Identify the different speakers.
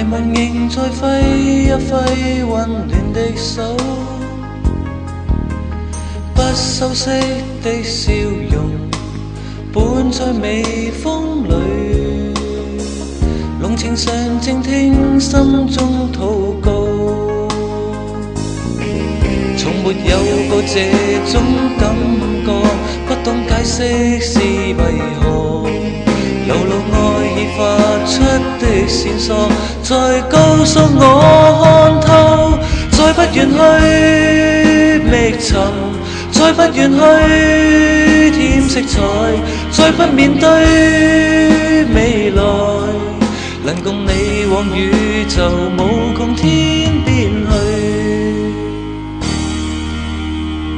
Speaker 1: 迷夢仍在揮一揮溫暖的手，不修飾的笑容伴在微風裏，濃情常靜聽心中禱告，從沒有過這種感覺，不懂解釋是為何，流露愛意發出的線索，再告訴我看透，再不願去覓尋，再不願去添色彩，再不面對未來，能共你往宇宙無窮天。